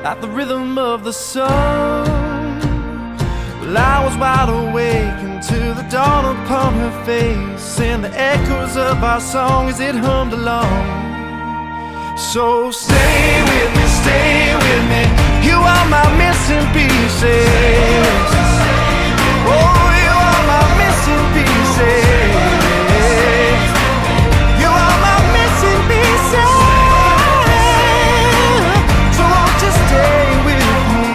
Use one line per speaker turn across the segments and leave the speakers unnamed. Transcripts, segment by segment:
at the rhythm of the sun. Well, I was wide awake until the dawn upon her face, and the echoes of our song as it hummed along. So stay with me, you are my missing pieces. Oh, you are my missing pieces. You are my missing pieces. So won't you stay with me?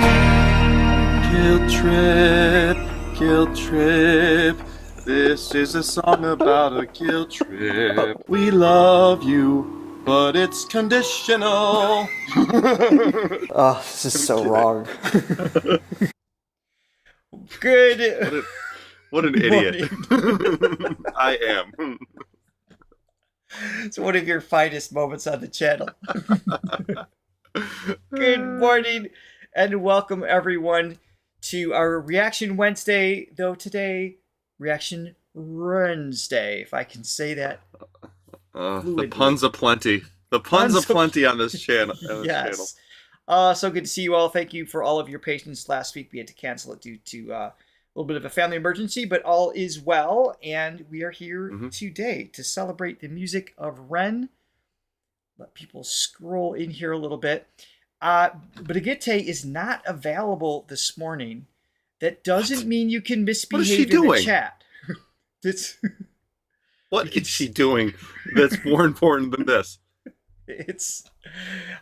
Guilt trip. This is a song about a guilt trip. We love you, but it's conditional.
Oh, this is so wrong.
Good.
What an idiot. I am.
It's one of your finest moments on the channel. Good morning and welcome everyone to our Reaction Wednesday, though today, Reaction Wednesday, if I can say that.
The puns aplenty. The puns aplenty on this channel.
Yes. So good to see you all. Thank you for all of your patience. Last week we had to cancel it due to a little bit of a family emergency, but all is well, and we are here today to celebrate the music of REN. Let people scroll in here a little bit. Brigitte is not available this morning. That doesn't mean you can misbehave in the chat.
What is she doing that's more important than this?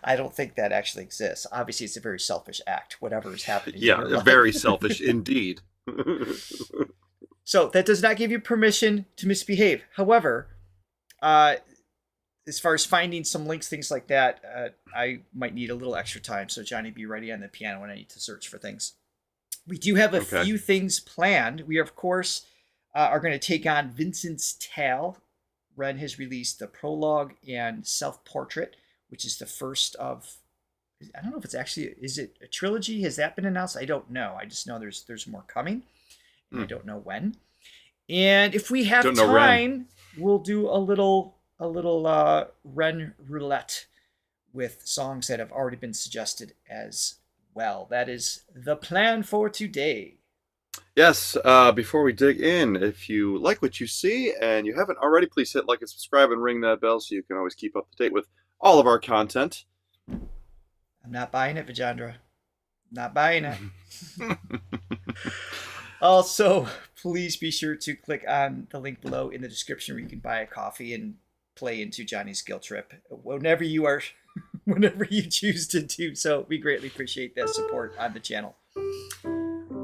I don't think that actually exists. Obviously, it's a very selfish act, whatever is happening.
Yeah, very selfish indeed.
So that does not give you permission to misbehave. However, as far as finding some links, things like that, I might need a little extra time. So Johnny, be ready on the piano when I need to search for things. We do have a few things planned. We, of course, are going to take on Vincent's Tale. REN has released the Prologue and Self-Portrait, which is the first of, I don't know if it's actually, is it a trilogy? Has that been announced? I don't know. I just know there's more coming. And I don't know when. And if we have time, we'll do a little REN roulette with songs that have already been suggested as well. That is the plan for today.
Yes, before we dig in, if you like what you see and you haven't already, please hit like and subscribe and ring that bell so you can always keep up to date with all of our content.
I'm not buying it, Vijandra. Not buying it. Also, please be sure to click on the link below in the description where you can buy a coffee and play into Johnny's guilt trip whenever you choose to do so. We greatly appreciate that support on the channel.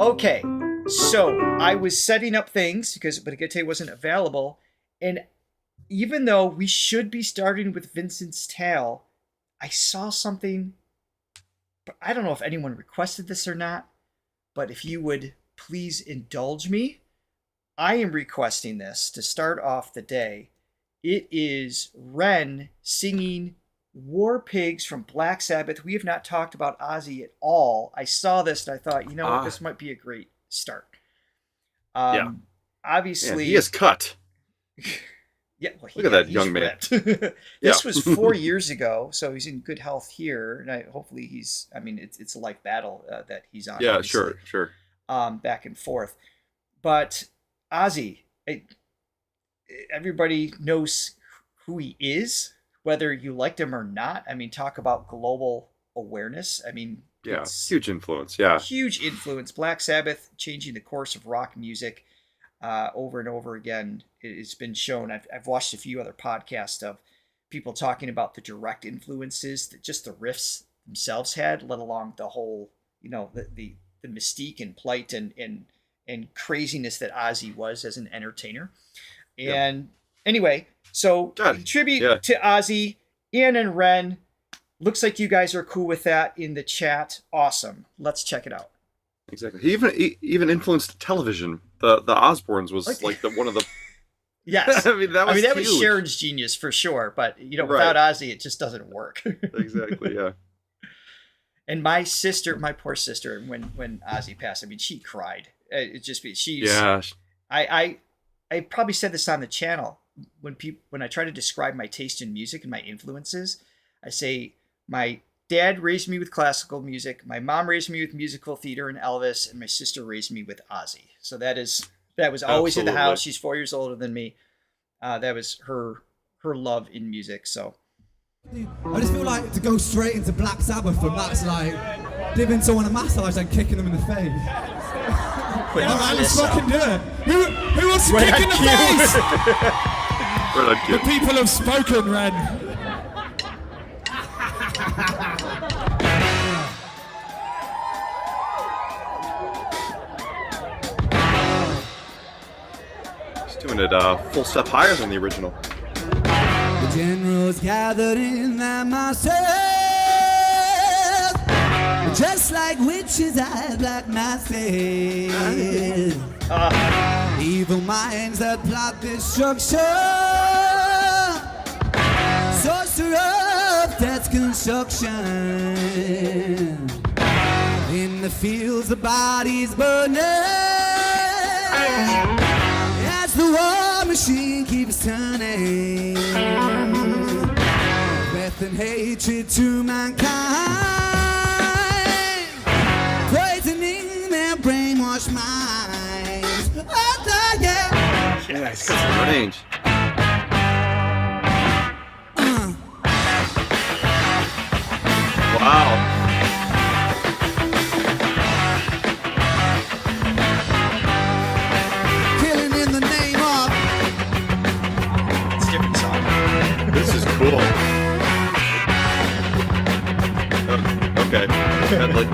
Okay, so I was setting up things because Brigitte wasn't available, and even though we should be starting with Vincent's Tale, I saw something, but I don't know if anyone requested this or not, but if you would please indulge me, I am requesting this to start off the day. It is REN singing War Pigs from Black Sabbath. We have not talked about Ozzy at all. I saw this and I thought, you know what, this might be a great start. Obviously,
he is cut.
Yeah, well,
look at that young man.
This was 4 years ago, so he's in good health here, and hopefully he's. I mean, it's a life battle that he's on.
Yeah, sure.
Back and forth, but Ozzy, everybody knows who he is, whether you liked him or not. I mean, talk about global awareness. I mean,
yeah, huge influence. Yeah,
huge influence. Black Sabbath changing the course of rock music over and over again. It's been shown. I've watched a few other podcasts of people talking about the direct influences that just the riffs themselves had, let alone the whole, the mystique and plight and craziness that Ozzy was as an entertainer. And anyway, so tribute to Ozzy, Ian and REN. Looks like you guys are cool with that in the chat. Awesome. Let's check it out.
Exactly. He even influenced television. The Osbournes was like one of the.
Yes.
I mean, that
was Sharon's genius for sure. But without Ozzy, it just doesn't work.
Exactly. Yeah.
And my poor sister, when Ozzy passed, I mean, she cried. I probably said this on the channel when I try to describe my taste in music and my influences. I say my dad raised me with classical music. My mom raised me with musical theater and Elvis, and my sister raised me with Ozzy. So that was always in the house. She's 4 years older than me. That was her love in music. So
I just feel like to go straight into Black Sabbath, and that's like giving someone a massage and kicking them in the face. Let's fucking do it. Who wants to kick in the face? The people have spoken, Ren.
He's doing it full step higher than the original.
The generals gathered in their masses, just like witches at black masses. Evil minds that plot destruction, sorcerer of death's construction. In the fields, the bodies burning, as the war machine keeps turning. Death and hatred to mankind, poisoning their brainwashed minds. Oh, yeah.
Yes, got some range. Wow.
Killing in the name of.
it's a different song.
This is cool. Okay. Medley.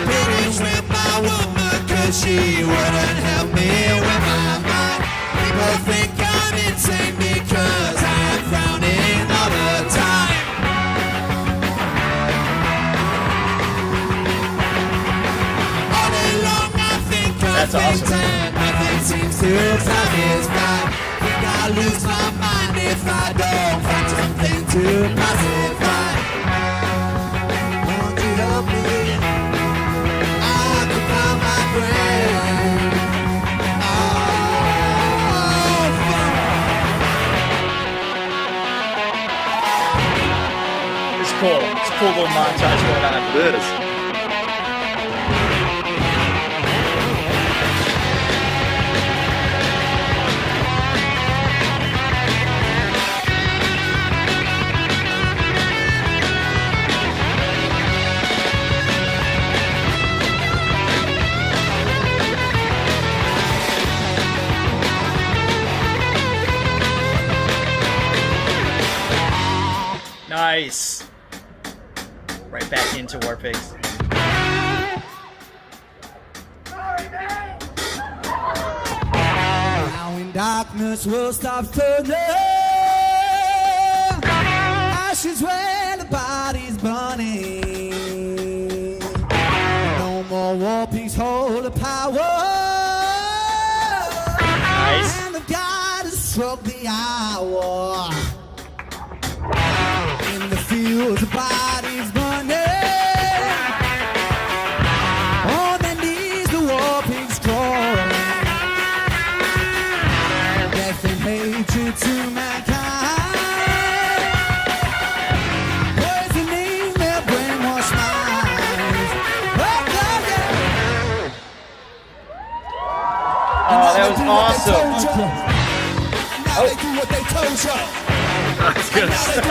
Didn't with my woman, cause she wouldn't help me with my mind. People think I'm insane because I'm frowning all the time. All day long I think
That's
of
awesome.
Vincent. Nothing seems to satisfy. Think I'll lose my mind if I don't find something to pacify. Won't you help me? My friend.
It's cool. It's a cool little montage going on.
It is.
Nice. Right back into War Pigs.
Now in darkness we'll stop turning. Ashes where the body's burning. No more war pigs hold the power.
Nice.
And the God has struck the hour. In the fields, the bodies burning. On their knees, the war pigs crawling. Death and hatred to mankind, poisoning their brainwashed minds.
Oh, that was awesome.
Now they do what they told you.
That's good stuff.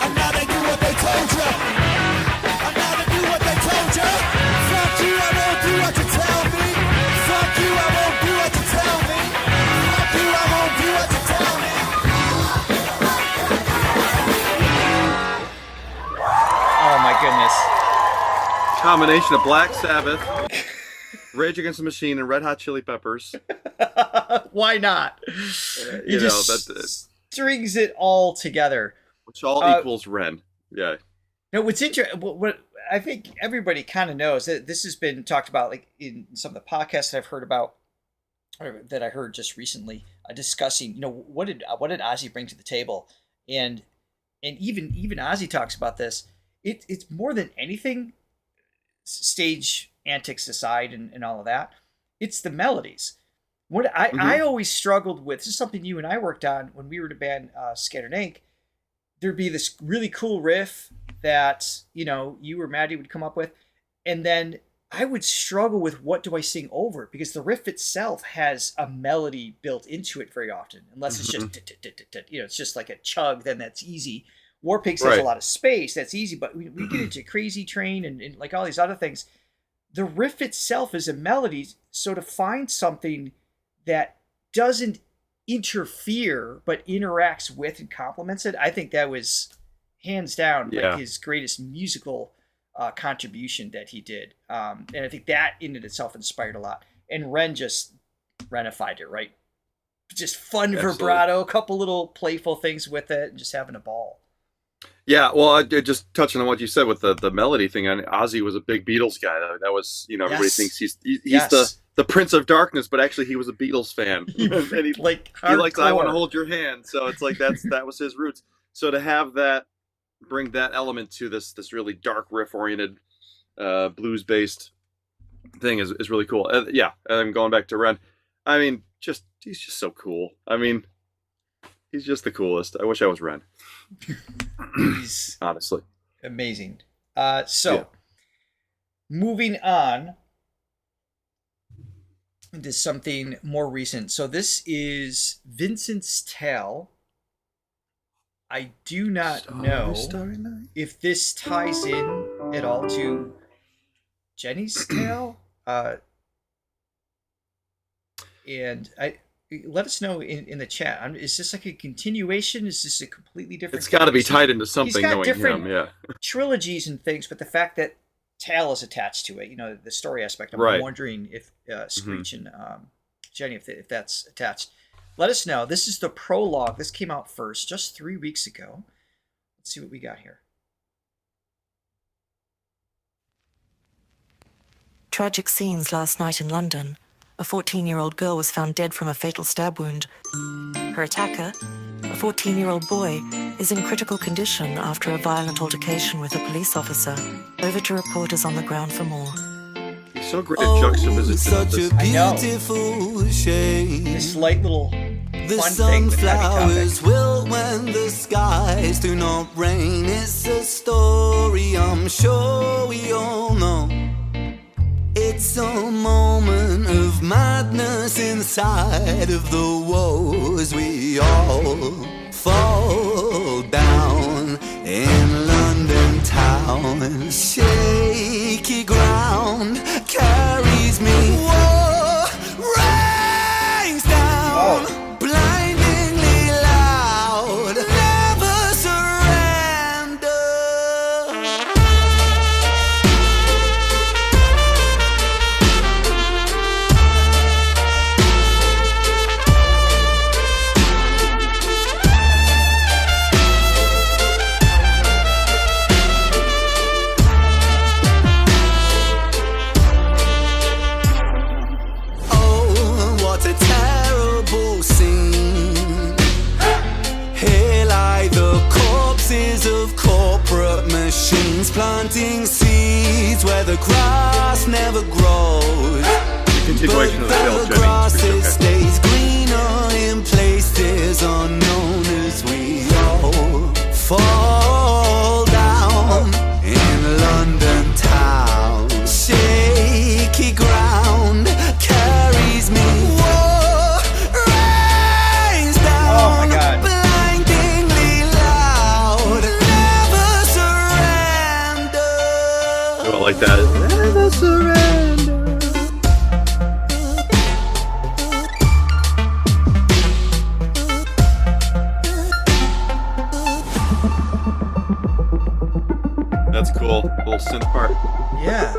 And now they do what they told you. And now they do what they told you. Fuck you, I won't do what you tell me. Fuck you, I won't do what you tell me. Fuck you, I won't do what you tell me.
Oh my goodness.
Combination of Black Sabbath, Rage Against the Machine, and Red Hot Chili Peppers.
Why not?
You know,
just
that
strings it all together.
which all equals Ren. Yeah.
No, what's interesting, what I think everybody kind of knows that this has been talked about, like in some of the podcasts that I've heard about, or that I heard just recently, discussing, you know, what did Ozzy bring to the table, and even Ozzy talks about this. It's more than anything, stage antics aside and all of that, it's the melodies. What I always struggled with, this is something you and I worked on when we were in a band, Scattered Ink, there'd be this really cool riff that, you know, you or Maddie would come up with. And then I would struggle with what do I sing over, because the riff itself has a melody built into it very often, unless it's just, you know, it's just like a chug, then that's easy. War Pigs has a lot of space, that's easy, but we get into Crazy Train and like all these other things. The riff itself is a melody, so to find something that doesn't interfere but interacts with and complements it, I think that was hands down like his greatest musical contribution that he did, and I think that in and itself inspired a lot. And Ren just renified it, right? Just fun vibrato, a couple little playful things with it, and just having a ball.
Yeah, well, just touching on what you said with the melody thing, and Ozzy was a big Beatles guy. That was, you know, everybody thinks he's the Prince of Darkness, but actually he was a Beatles fan.
he likes
I Want to Hold Your Hand. So it's like that was his roots. So to have that, bring that element to this really dark riff oriented blues based thing is really cool. And I'm going back to Ren. I mean, he's just so cool. I mean, he's just the coolest. I wish I was Ren.
He's
honestly
amazing. Moving on into something more recent. So this is Vincent's Tale. I do not know if this ties in at all to Jenny's Tale. And let us know in the chat. Is this like a continuation? Is this a completely different?
It's got to be tied into something.
He's got
knowing
different
him,
trilogies and things, but the fact that Tale is attached to it, you know, the story aspect. I'm wondering if Screech and Jenny, if that's attached. Let us know. This is the prologue. This came out first, just 3 weeks ago. Let's see what we got here.
Tragic scenes last night in London. A 14-year-old girl was found dead from a fatal stab wound. Her attacker, a 14-year-old boy, is in critical condition after a violent altercation with a police officer. Over to reporters on the ground for more.
He's so great at juxtaposition.
Such a
I know.
beautiful shade.
This light little
The
fun thing with heavy
sunflowers
topic.
will when the skies do not rain. It's a story I'm sure we all know. It's a moment of madness inside of the woes. We all fall down in London town. Shaky ground carries me. War rains down, blindingly loud. Never surrender. Oh, what a terrible scene. Here lie the corpses of corporate machines, planting seeds where the grass never grows.
Continuation of the tale,
But the
Jenny.
grass
It's
it
okay.
stays greener in places unknown as we all fall down in London town. Shaky ground carries me. War rains down,
Oh my God.
blindingly loud. Never surrender.
Oh, I like that.
Never surrender.
That's cool. Little synth part.
Yeah.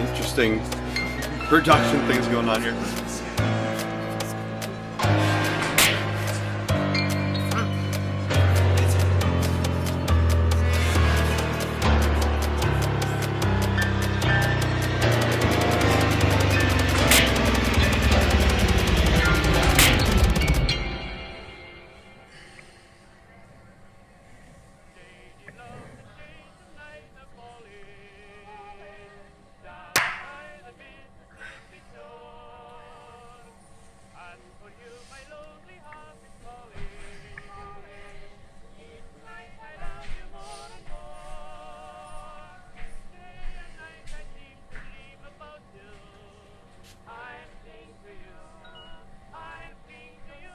Interesting production things going on here.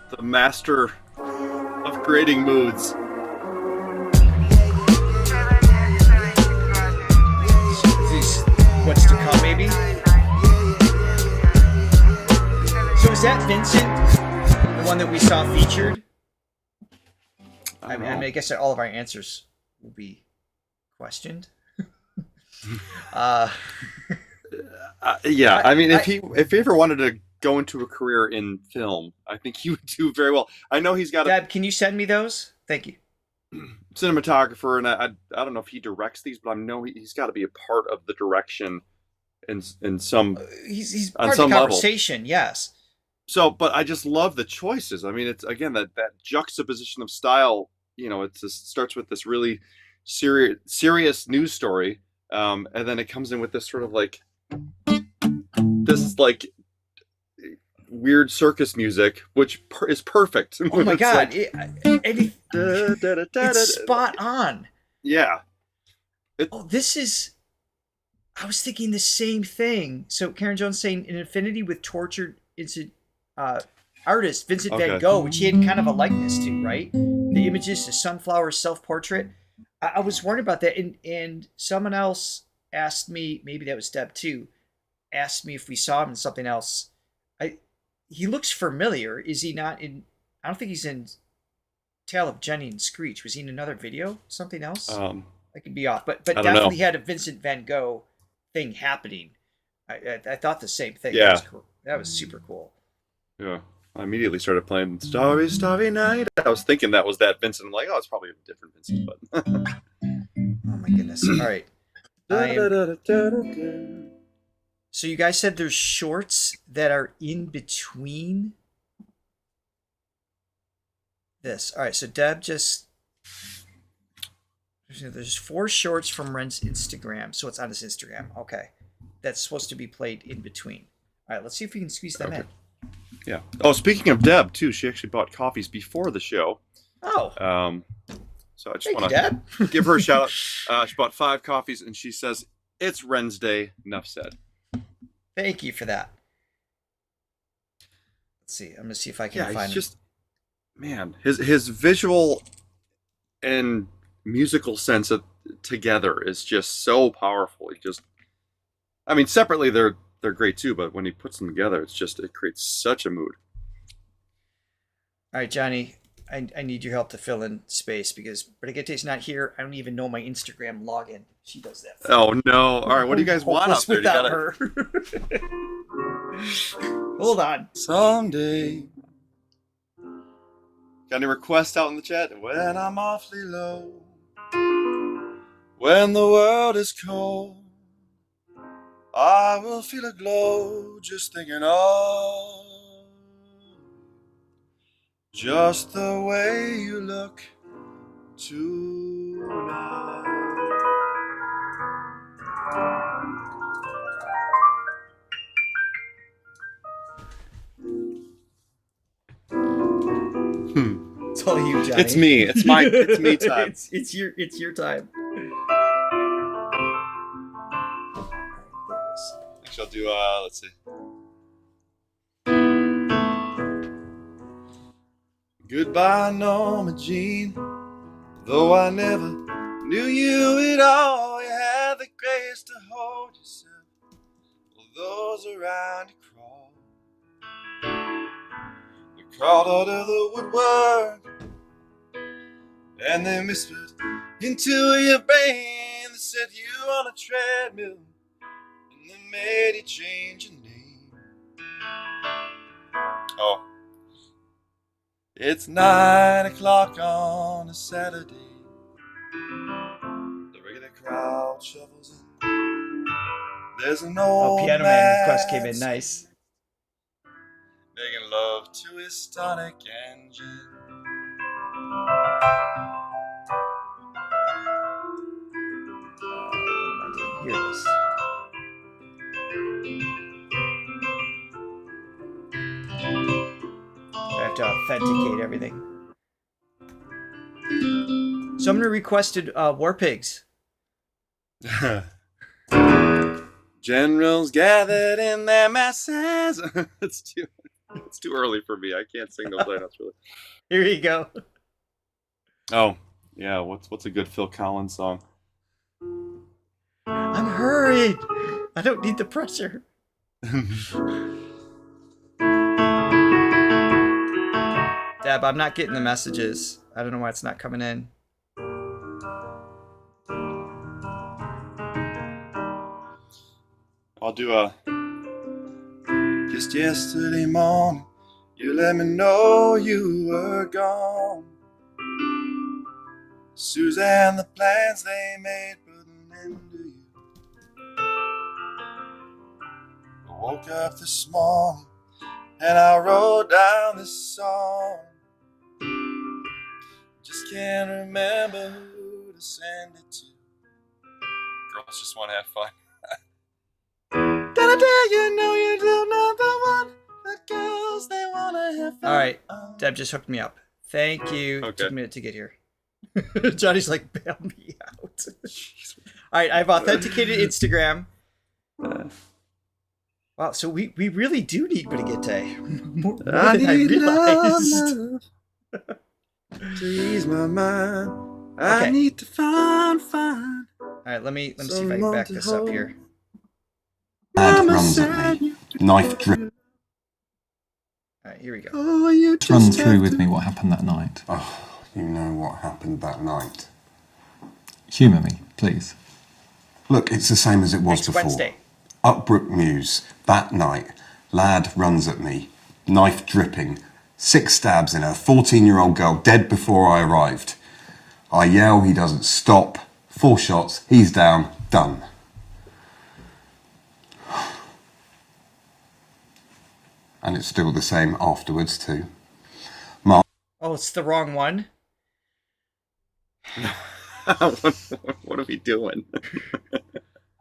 The master of creating moods.
What's to come, maybe? So is that Vincent, the one that we saw featured? I mean, I guess that all of our answers will be questioned.
Yeah, I mean, if he ever wanted to go into a career in film, I think he would do very well. I know he's got
Deb, can you send me those? Thank you.
Cinematographer, and I don't know if he directs these, but I know he's got to be a part of the direction in some
He's
on
part of
some
the
level.
conversation, yes.
So, but I just love the choices. I mean, it's again that juxtaposition of style. You know, it just starts with this really serious news story, and then it comes in with this sort of like this like weird circus music, which is perfect.
Oh my
It's
god,
like,
it's spot on.
Yeah.
I was thinking the same thing. So Karen Jones saying an affinity with tortured artist Vincent van Gogh, which he had kind of a likeness to, right? The images, the sunflower self-portrait. I was worried about that, and someone else asked me, maybe that was Deb too, asked me if we saw him in something else. He looks familiar. Is he not in? I don't think he's in Tale of Jenny and Screech. Was he in another video? Something else? I could be off, but definitely had a Vincent van Gogh thing happening. I thought the same thing.
Yeah,
that was super cool.
Yeah, I immediately started playing Starry, Starry Night. I was thinking that was that Vincent. I'm like, oh, it's probably a different Vincent, but
oh my goodness! All right. So you guys said there's shorts that are in between this. All right, so Deb just... There's 4 shorts from Ren's Instagram, so it's on his Instagram. Okay. That's supposed to be played in between. All right, let's see if we can squeeze them in.
Yeah. Oh, speaking of Deb, too, she actually bought coffees before the show.
Oh.
So I just want to give her a shout out. She bought 5 coffees, and she says, it's Ren's Day, enough said.
Thank you for that. Let's see. I'm gonna see if I can find.
Just man, his visual and musical sense together is just so powerful. I mean, separately they're great too, but when he puts them together, it creates such a mood.
All right, Johnny, I need your help to fill in space because Brigitte not here. I don't even know my Instagram login. She does that.
Oh no! All right, what do you guys want up there?
Without her. Hold on.
Someday. Got any requests out in the chat? When I'm awfully low, when the world is cold, I will feel a glow just thinking of just the way you look tonight.
It's all you, Johnny.
It's me. It's me time.
it's your time.
Actually, I'll do let's see. Goodbye, Norma Jean. Though I never knew you at all, you had the grace to hold yourself while those around you crawl. They crawled out of the woodwork and they whispered into your brain. They set you on a treadmill and they made you change your name. Oh. It's 9 o'clock on a Saturday. The regular crowd shovels in. There's an old
Piano Man request came in. Nice.
making love to his tonic and gin.
What am I doing? Here it is. I have to authenticate everything. Someone requested War Pigs.
Generals gathered in their masses. It's too early for me. I can't sing those high notes really.
Here you go.
Oh, yeah. What's a good Phil Collins song?
I'm hurried. I don't need the pressure. Deb, I'm not getting the messages. I don't know why it's not coming in.
I'll do a. Just yesterday morning, you let me know you were gone. Suzanne, the plans they made put an end to you. I woke up this morning and I wrote down this song. Just can't remember who to send it to. Girls just want to have fun. Gotta tell you, know you do not the one. The girls, they want to have fun.
All right, Deb just hooked me up. Thank you.
Okay.
It took a minute to get here. Johnny's like, bail me out. All right, I've authenticated Instagram. Wow, so we really do need Brigitte. More than I realized.
To ease my mind,
Okay.
I need to find.
All right, let me see if I can back this up here.
Dad runs at me, knife drip.
All right, here we go.
Oh, you
Run through with me what happened that night.
Oh, you know what happened that night.
Humour me, please.
Look, it's the same as it was
Next
before.
Wednesday.
Upbrook Mews, that night, lad runs at me, knife dripping, 6 stabs in her, 14-year-old girl dead before I arrived. I yell, he doesn't stop, 4 shots, he's down, done. And it's still the same afterwards too.
Oh, it's the wrong one.
What are we doing?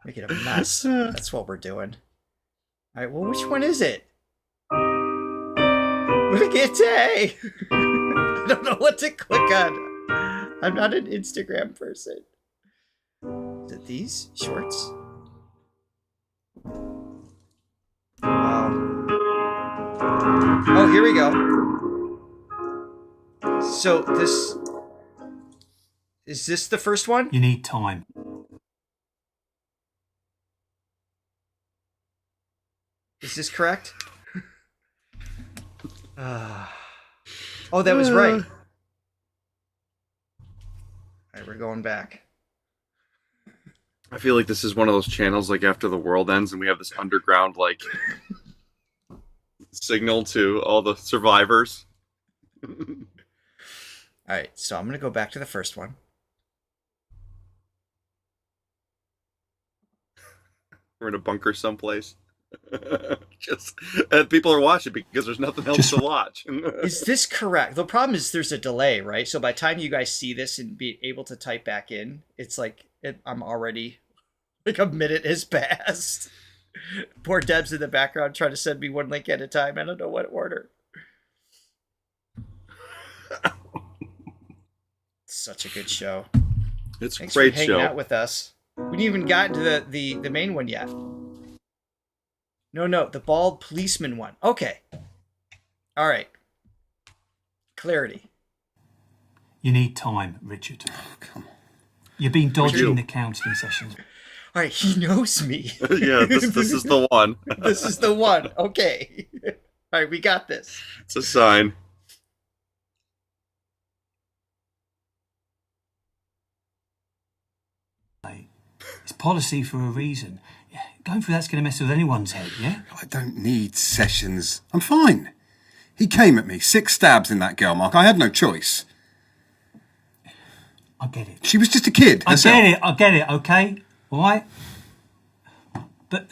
Making a mess. That's what we're doing. All right, well, which one is it? Brigitte! I don't know what to click on. I'm not an Instagram person. Is it these shorts? Oh, here we go. So this... Is this the first one?
You need time.
Is this correct? Oh, that was right. All right, we're going back.
I feel like this is one of those channels like after the world ends and we have this underground like signal to all the survivors.
All right, so I'm going to go back to the first one.
We're in a bunker someplace. Just and people are watching because there's nothing else to watch.
Is this correct? The problem is there's a delay, right? So by the time you guys see this and be able to type back in, it's like I'm already like a minute has passed. Poor Deb's in the background trying to send me one link at a time. I don't know what order. Such a good show.
It's a
Thanks
great
for hanging
show.
out with us. We didn't even got into the main one yet. No, the bald policeman one. Okay. All right. Clarity.
You need time, Richard.
Oh, come on.
You've been
do.
dodging the counselling sessions.
All right, he knows me.
Yeah, this is the one.
This is the one. Okay. All right, we got this.
It's a sign.
It's policy for a reason. Going through that's going to mess with anyone's head, yeah?
I don't need sessions. I'm fine. He came at me, 6 stabs in that girl, Mark. I had no choice.
I get it.
She was just a kid.
I get it, okay? All right? But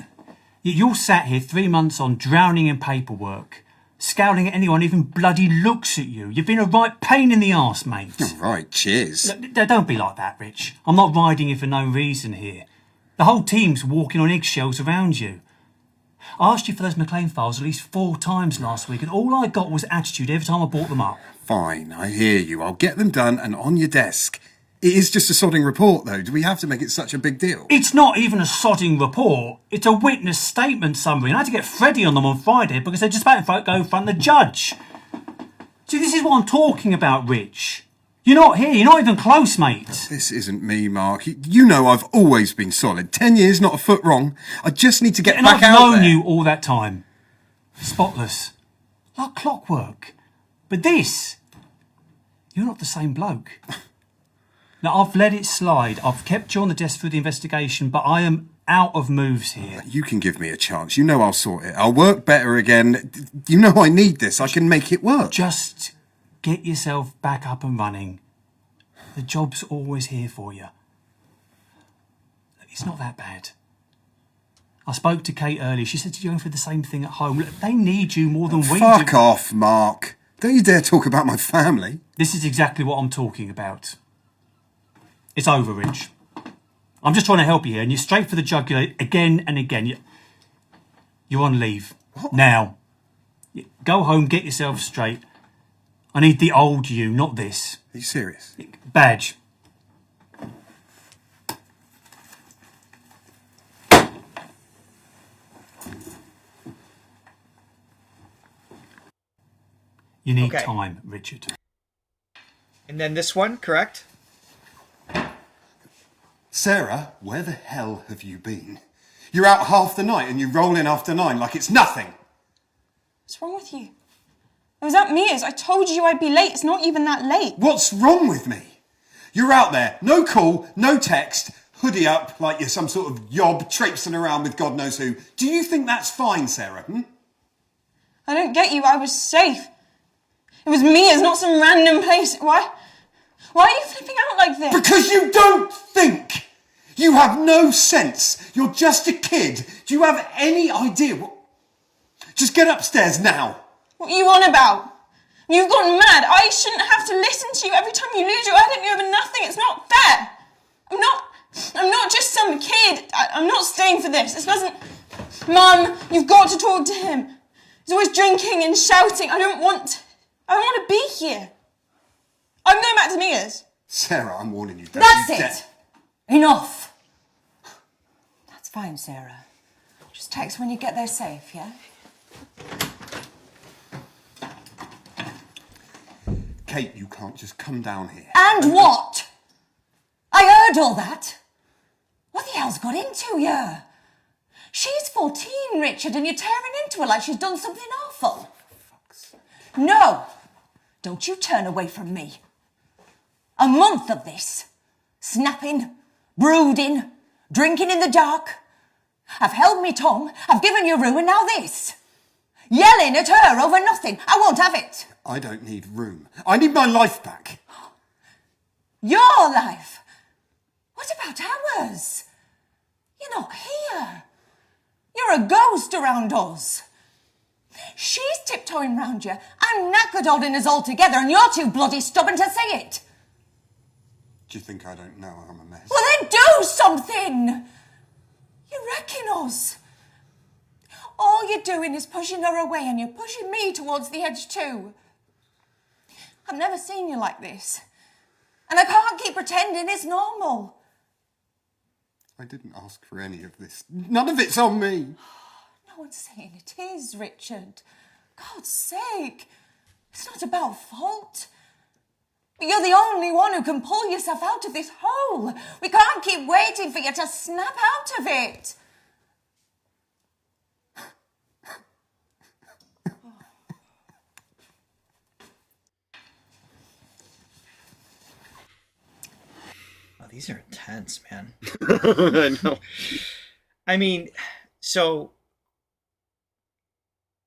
you're sat here 3 months on, drowning in paperwork, scowling at anyone even bloody looks at you. You've been a right pain in the arse, mate.
All right, cheers.
Look, don't be like that, Rich. I'm not riding you for no reason here. The whole team's walking on eggshells around you. I asked you for those McLean files at least 4 times last week, and all I got was attitude every time I brought them up.
Fine, I hear you. I'll get them done and on your desk. It is just a sodding report, though. Do we have to make it such a big deal?
It's not even a sodding report. It's a witness statement summary. And I had to get Freddie on them on Friday because they're just about to go in front of the judge. See, this is what I'm talking about, Rich. You're not here. You're not even close, mate.
This isn't me, Mark. You know I've always been solid. 10 years, not a foot wrong. I just need to get
and
back
I've
out
known
there.
you all that time. Spotless. Like clockwork. But this, you're not the same bloke. Now, I've let it slide. I've kept you on the desk through the investigation, but I am out of moves here.
You can give me a chance. You know I'll sort it. I'll work better again. You know I need this. I can make it work.
Just get yourself back up and running. The job's always here for you. It's not that bad. I spoke to Kate earlier. She said you're going through the same thing at home. Look, they need you more than we do.
Fuck off, Mark. Don't you dare talk about my family.
This is exactly what I'm talking about. It's over, Rich. I'm just trying to help you here, and you're straight for the jugular again and again. You're on leave. What? Now. Go home, get yourself straight. I need the old you, not this.
Are you serious?
Badge. You need time, Richard.
And then this one, correct?
Sarah, where the hell have you been? You're out half the night and you roll in after 9 like it's nothing.
What's wrong with you? I was at Mia's. I told you I'd be late. It's not even that late.
What's wrong with me? You're out there, no call, no text, hoodie up like you're some sort of yob traipsing around with God knows who. Do you think that's fine, Sarah?
I don't get you. I was safe. It was Mia's, not some random place. Why are you flipping out like this?
Because you don't think. You have no sense. You're just a kid. Do you have any idea what... Just get upstairs now.
What are you on about? You've gone mad. I shouldn't have to listen to you every time you lose your head and you over nothing. It's not fair. I'm not just some kid. I'm not staying for this. This doesn't... Mum, you've got to talk to him. He's always drinking and shouting. I don't want to be here. I'm going back to Mia's.
Sarah, I'm warning you.
That's it. Enough. That's fine, Sarah. Just text when you get there safe, yeah?
Kate, you can't just come down here.
And what? I heard all that. What the hell's got into you? She's 14, Richard, and you're tearing into her like she's done something awful. No, don't you turn away from me. A month of this. Snapping, brooding, drinking in the dark. I've held me tongue, I've given you room, and now this. Yelling at her over nothing. I won't have it.
I don't need room. I need my life back.
Your life? What about ours? You're not here. You're a ghost around us. She's tiptoeing round you. I'm knackered holding us all together, and you're too bloody stubborn to say it.
Do you think I don't know I'm a mess?
Well, then do something. You're wrecking us. All you're doing is pushing her away, and you're pushing me towards the edge too. I've never seen you like this. And I can't keep pretending it's normal.
I didn't ask for any of this. None of it's on me.
No one's saying it is, Richard. God's sake. It's not about fault. But you're the only one who can pull yourself out of this hole. We can't keep waiting for you to snap out of it.
Oh, these are intense, man.
I know.
I mean, so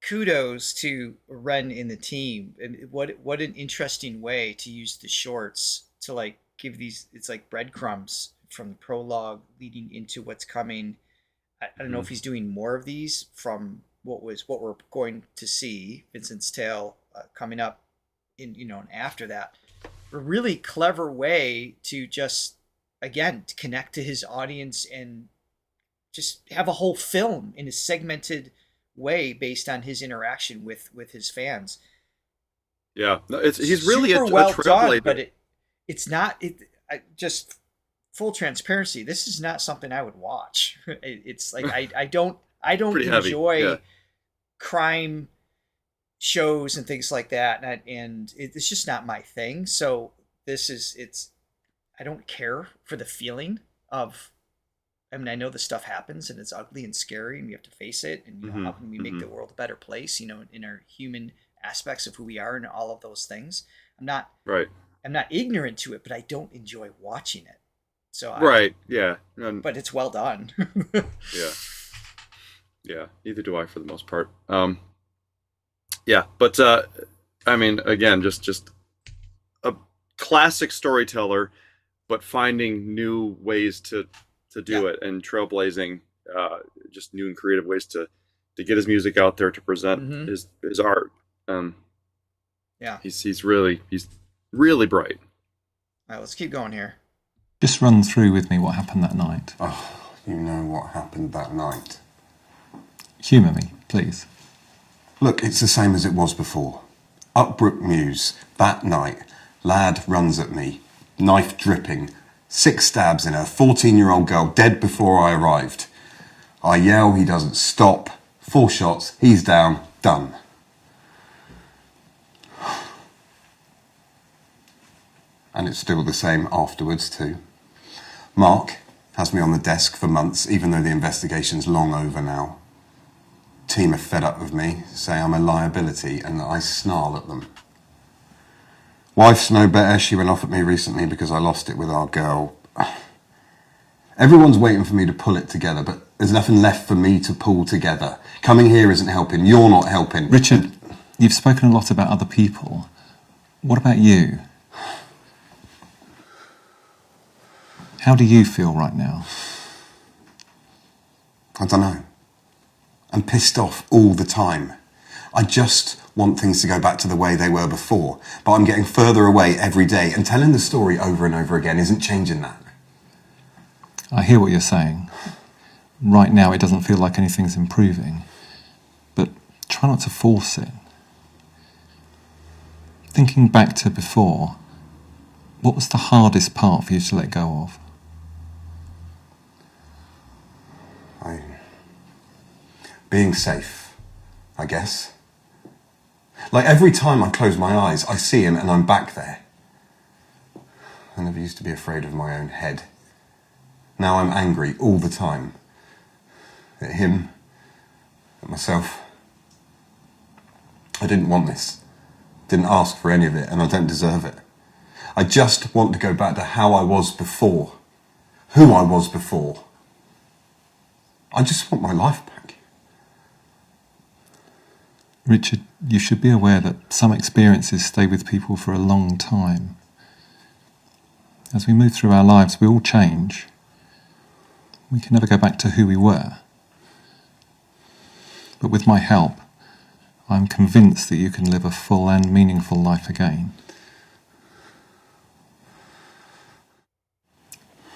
kudos to REN in the team, and what an interesting way to use the shorts to like give these, it's like breadcrumbs from the prologue leading into what's coming. I don't know if he's doing more of these from what we're going to see, Vincent's Tale, coming up in, you know, and after that. A really clever way to just, again, to connect to his audience and just have a whole film in a segmented way based on his interaction with his fans.
Yeah, no, he's really
super
a
well
trailblazer.
done, but it's not. Just full transparency. This is not something I would watch. It's like I don't
Pretty heavy,
enjoy
yeah.
crime shows and things like that, and it's just not my thing. So I don't care for the feeling of. I mean, I know this stuff happens and it's ugly and scary, and we have to face it. And you know, how can we make the world a better place? You know, in our human aspects of who we are and all of those things. I'm not ignorant to it, but I don't enjoy watching it. So
yeah.
But it's well done.
Yeah. Neither do I for the most part. Yeah, but I mean, again, just a classic storyteller, but finding new ways to do it, and trailblazing just new and creative ways to get his music out there, to present his art. He's really bright.
All right, let's keep going here.
Just run through with me what happened that night.
Oh, you know what happened that night.
Humour me, please.
Look, it's the same as it was before. Upbrook Mews, that night, lad runs at me, knife dripping, 6 stabs in her, 14-year-old girl dead before I arrived. I yell, he doesn't stop. 4 shots, he's down, done. And it's still the same afterwards too. Mark has me on the desk for months, even though the investigation's long over now. Team are fed up with me, say I'm a liability, and I snarl at them. Wife's no better. She went off at me recently because I lost it with our girl. Everyone's waiting for me to pull it together, but there's nothing left for me to pull together. Coming here isn't helping. You're not helping.
Richard, you've spoken a lot about other people. What about you? How do you feel right now?
I don't know. I'm pissed off all the time. I just want things to go back to the way they were before, but I'm getting further away every day, and telling the story over and over again isn't changing that.
I hear what you're saying. Right now it doesn't feel like anything's improving, but try not to force it. Thinking back to before, what was the hardest part for you to let go of?
Being safe, I guess. Like every time I close my eyes, I see him and I'm back there. I never used to be afraid of my own head. Now I'm angry all the time. At him, at myself. I didn't want this. Didn't ask for any of it, and I don't deserve it. I just want to go back to how I was before. Who I was before. I just want my life back.
Richard, you should be aware that some experiences stay with people for a long time. As we move through our lives, we all change. We can never go back to who we were. But with my help, I'm convinced that you can live a full and meaningful life again.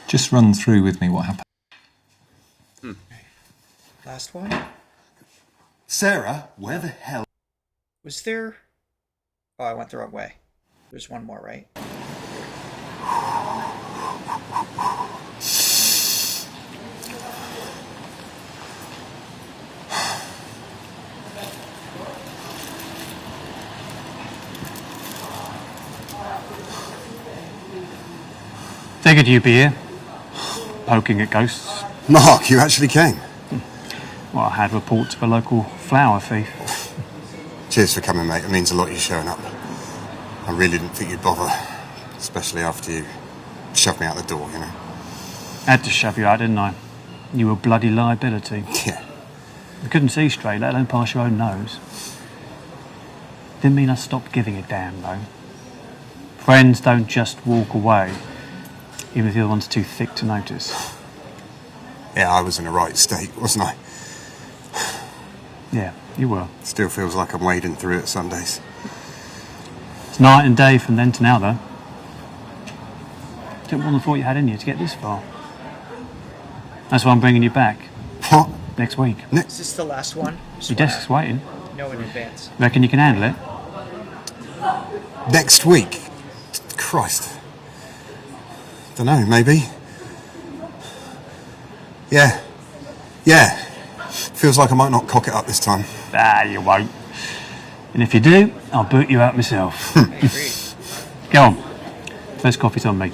Just run through with me what happened.
Last one.
Sarah, where the hell?
Was there... Oh, I went the wrong way. There's one more, right?
Figured you'd be here, poking at ghosts.
Mark, you actually came.
Well, I had reports of a local flower thief.
Cheers for coming, mate. It means a lot you showing up. I really didn't think you'd bother, especially after you shoved me out the door, you know.
Had to shove you out, didn't I? You were a bloody liability.
Yeah.
I couldn't see straight, let alone past your own nose. Didn't mean I stopped giving a damn, though. Friends don't just walk away, even if the other one's too thick to notice.
Yeah, I was in a right state, wasn't I?
Yeah, you were.
Still feels like I'm wading through it Sundays.
It's night and day from then to now, though. Didn't want to thought you had in you to get this far. That's why I'm bringing you back.
What?
Next week.
Is this the last one?
Your desk's waiting.
Know in advance.
Reckon you can handle it?
Next week? Christ. Dunno, maybe. Yeah. Yeah. Feels like I might not cock it up this time.
Ah, you won't. And if you do, I'll boot you out myself.
I agree.
Go on. First coffee's on me.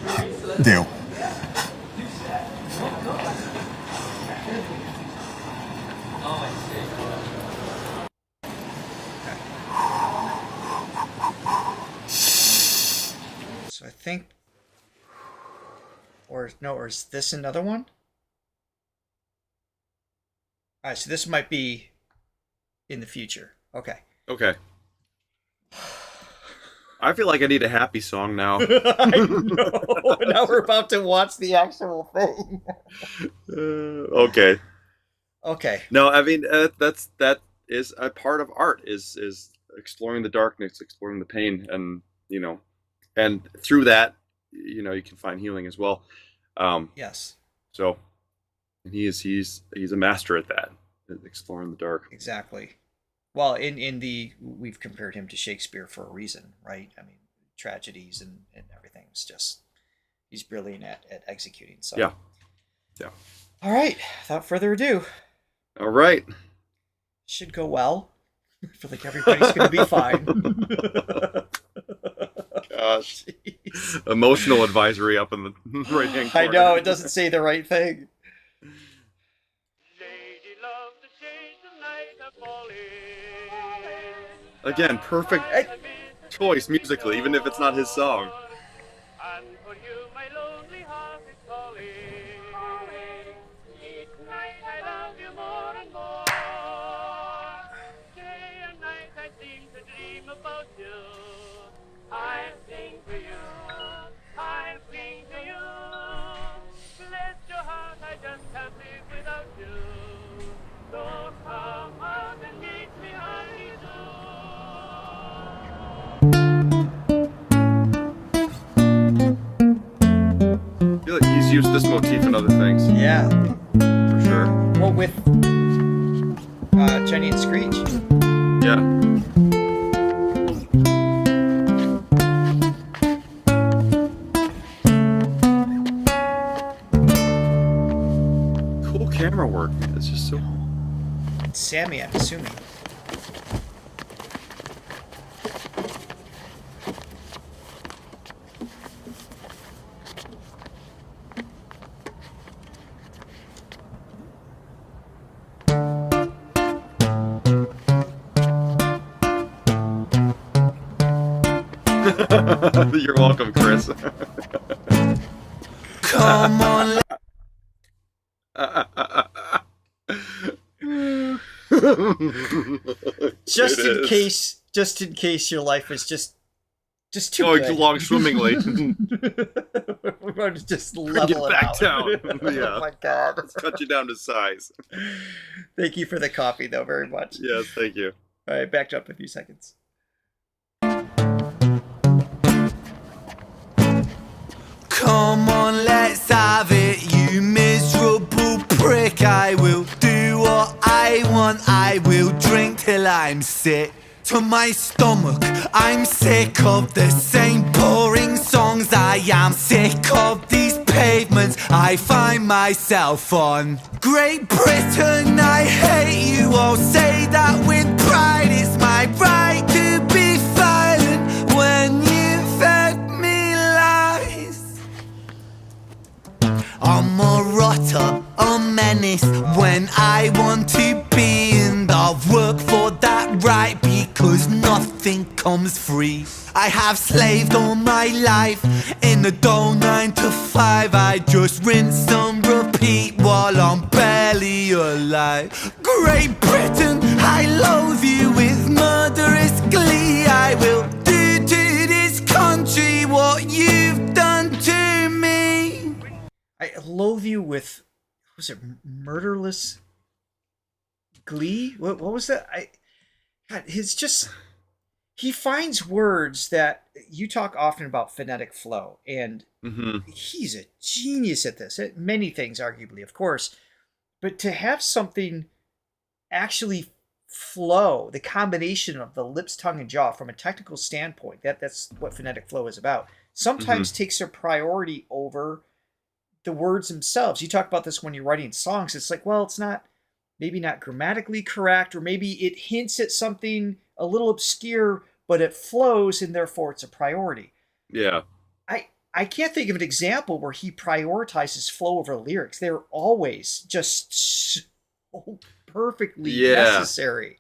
Deal.
So I think, or is this another one? All right, so this might be in the future. Okay.
Okay. I feel like I need a happy song now.
I know. Now we're about to watch the actual thing.
Okay.
Okay.
No, I mean that is a part of art is exploring the darkness, exploring the pain, and and through that, you can find healing as well.
Yes.
So, and he's a master at that, at exploring the dark.
Exactly. Well, we've compared him to Shakespeare for a reason, right? I mean, tragedies and everything. It's just, he's brilliant at executing. So
Yeah.
All right. Without further ado.
All right.
Should go well. I feel like everybody's going to be fine.
Gosh.
Jeez.
Emotional advisory up in the right hand corner.
I know, it doesn't say the right thing.
Again, perfect choice musically, even if it's not his song. I feel like he's used this motif in other things.
Yeah.
For sure.
Well, with Jenny and Screech.
Yeah. Cool camera work. It's just so...
Sammy, I'm assuming.
You're welcome, Chris.
Come on.
Just in case your life was just too
going
good.
too long swimmingly.
We're going to just level it
back
out.
down. Yeah.
Oh my god.
Let's cut you down to size.
Thank you for the coffee, though, very much.
Yes, thank you.
All right, back up in a few seconds.
Come on, let's have it, you miserable prick. I will do what I want, I will drink till I'm sick to my stomach. I'm sick of the same boring songs. I am sick of these pavements I find myself on. Great Britain, I hate you. I'll say that with pride. It's my right to be violent when you fed me lies. I'm a rotter, a menace when I want to be, and I've worked for that right because nothing comes free. free. I have slaved all my life in the dull 9 to 5. I just rinse and repeat while I'm barely alive. Great Britain, I loathe you with murderous glee. I will do to this country what you've done to me.
I loathe you with, what was it, murderless glee? What was that? God, he finds words that you talk often about phonetic flow, and he's a genius at this. At many things, arguably, of course, but to have something actually flow, the combination of the lips, tongue, and jaw from a technical standpoint, that's what phonetic flow is about, sometimes takes a priority over the words themselves. You talk about this when you're writing songs. It's like, well, it's maybe not grammatically correct, or maybe it hints at something a little obscure, but it flows, and therefore it's a priority.
Yeah.
I can't think of an example where he prioritizes flow over lyrics. They're always just so perfectly necessary.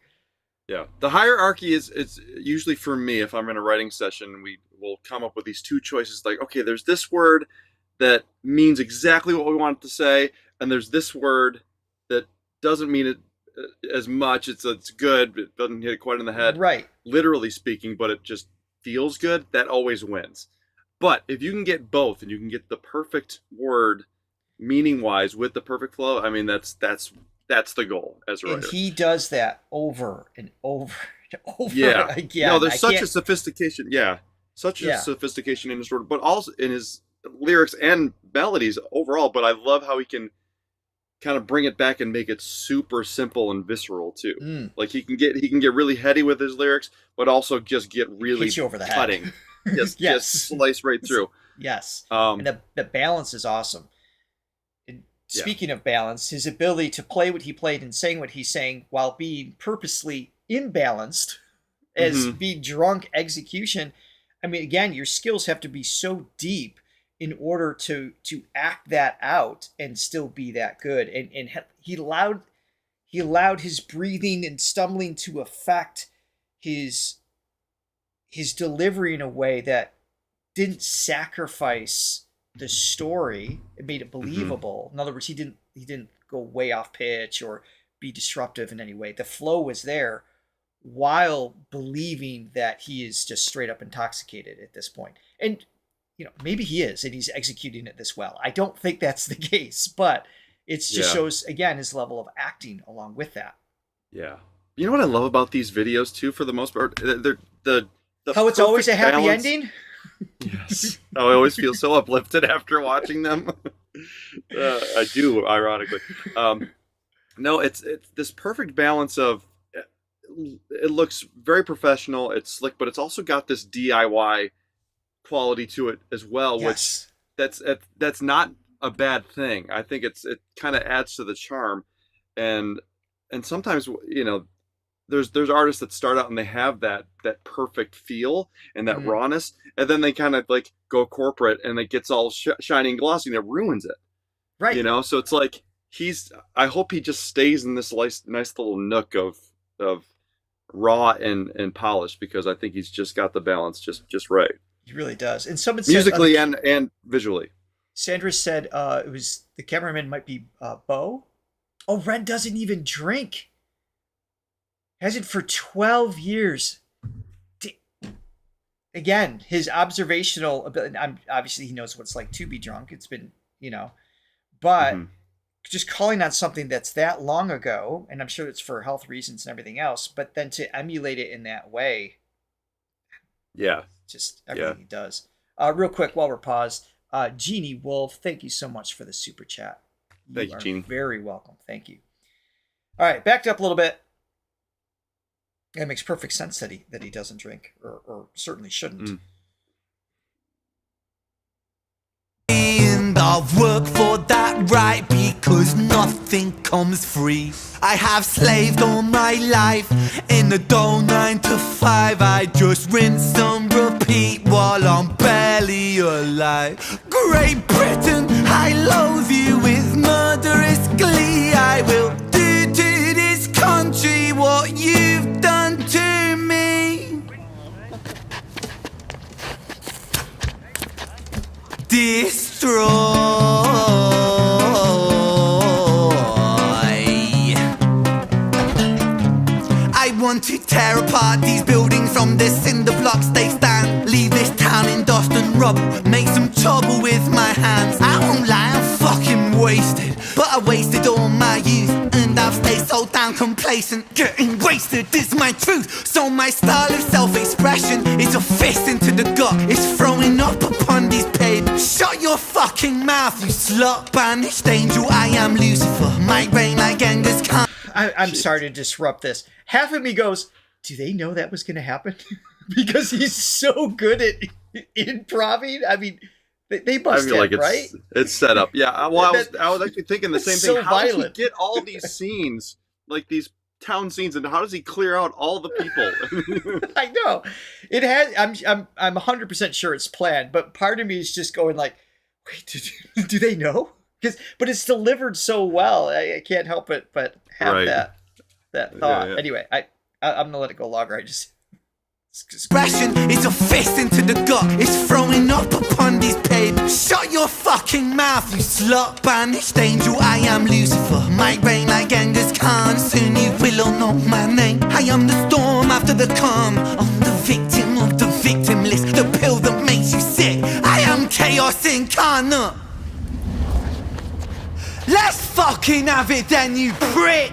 Yeah. The hierarchy it's usually, for me, if I'm in a writing session, we will come up with these two choices. Like, okay, there's this word that means exactly what we want it to say, and there's this word that doesn't mean it as much. It's good. It doesn't hit it quite in the head,
right?
Literally speaking, but it just feels good. That always wins. But if you can get both, and you can get the perfect word meaning-wise with the perfect flow, I mean, that's the goal as a writer.
And he does that over and over and over again.
No, there's such a sophistication. Yeah, such a sophistication in his word, but also in his lyrics and melodies overall. But I love how he can kind of bring it back and make it super simple and visceral too. Like he can get really heady with his lyrics, but also just get really
hit you over the
cutting.
Head.
Just slice right through.
Yes. And the balance is awesome. And speaking of balance, his ability to play what he played and sing what he's saying while being purposely imbalanced as being drunk execution. I mean, again, your skills have to be so deep in order to act that out and still be that good. And he allowed his breathing and stumbling to affect his delivery in a way that didn't sacrifice the story. It made it believable. In other words, he didn't go way off pitch or be disruptive in any way. The flow was there while believing that he is just straight up intoxicated at this point. And maybe he is, and he's executing it this well. I don't think that's the case, but it just shows, again, his level of acting along with that.
Yeah. You know what I love about these videos too, for the most part? The
how it's always a happy
balance.
Ending?
Yes. I always feel so uplifted after watching them. I do, ironically. No, it's this perfect balance of, it looks very professional, it's slick, but it's also got this DIY quality to it as well, which that's not a bad thing. I think it kind of adds to the charm, and sometimes there's artists that start out and they have that perfect feel and that rawness, and then they kind of like go corporate and it gets all shiny and glossy and it ruins it, right? So it's like I hope he just stays in this nice little nook of raw and polished, because I think he's just got the balance just right.
He really does. And someone said,
musically and visually.
Sandra said it was the cameraman might be Bo. Oh, Ren doesn't even drink. Hasn't for 12 years. Again, his observational ability. Obviously, he knows what it's like to be drunk. It's been, but just calling on something that's that long ago, and I'm sure it's for health reasons and everything else, but then to emulate it in that way.
Yeah.
Just everything he does. Real quick, while we're paused, Jeannie Wolf, thank you so much for the super chat.
Thank you, Jeannie.
Very welcome. Thank you. All right, backed up a little bit. It makes perfect sense that he doesn't drink, or certainly shouldn't.
And I've worked for that right, because nothing comes free. I have slaved all my life in the dull 9 to 5. I just rinse and repeat while I'm barely alive. Great Britain, I loathe you with murderous glee. I will do to this country what you've done to me. I want to tear apart these buildings from the cinder blocks they stand. Leave this town in dust and rubble, make some trouble with my hands. I won't lie, I'm fucking wasted, but I wasted all my youth, and I've stayed so damn complacent. Getting wasted is my truth, so my style of self-expression is a fist into the gut. It's throwing up upon these pavements. Shut your fucking mouth, you slut. Banished angel, I am Lucifer. Might reign like Genghis Khan.
I'm sorry to disrupt this. Half of me goes, do they know that was going to happen? Because he's so good at improving. I mean, they must
I feel
have,
like
right?
it's set up. Yeah, well, I was actually thinking the same thing.
so
How does
violent.
he get all these scenes, like these town scenes, and how does he clear out all the people?
I know. It has. I'm 100% sure it's planned, but part of me is just going like, wait, do they know? But it's delivered so well. I can't help it but have
Right.
that thought.
Yeah.
Anyway, I'm gonna let it go longer. I just.
Expression is a fist into the gut. It's throwing up upon these pavements. Shut your fucking mouth, you slut. Banished angel, I am Lucifer. Might reign like Genghis Khan. Soon you will all know my name. I am the storm after the calm. I'm the victim of the victim list. The pill that makes you sick. I am chaos incarnate. Let's fucking have it then, you prick!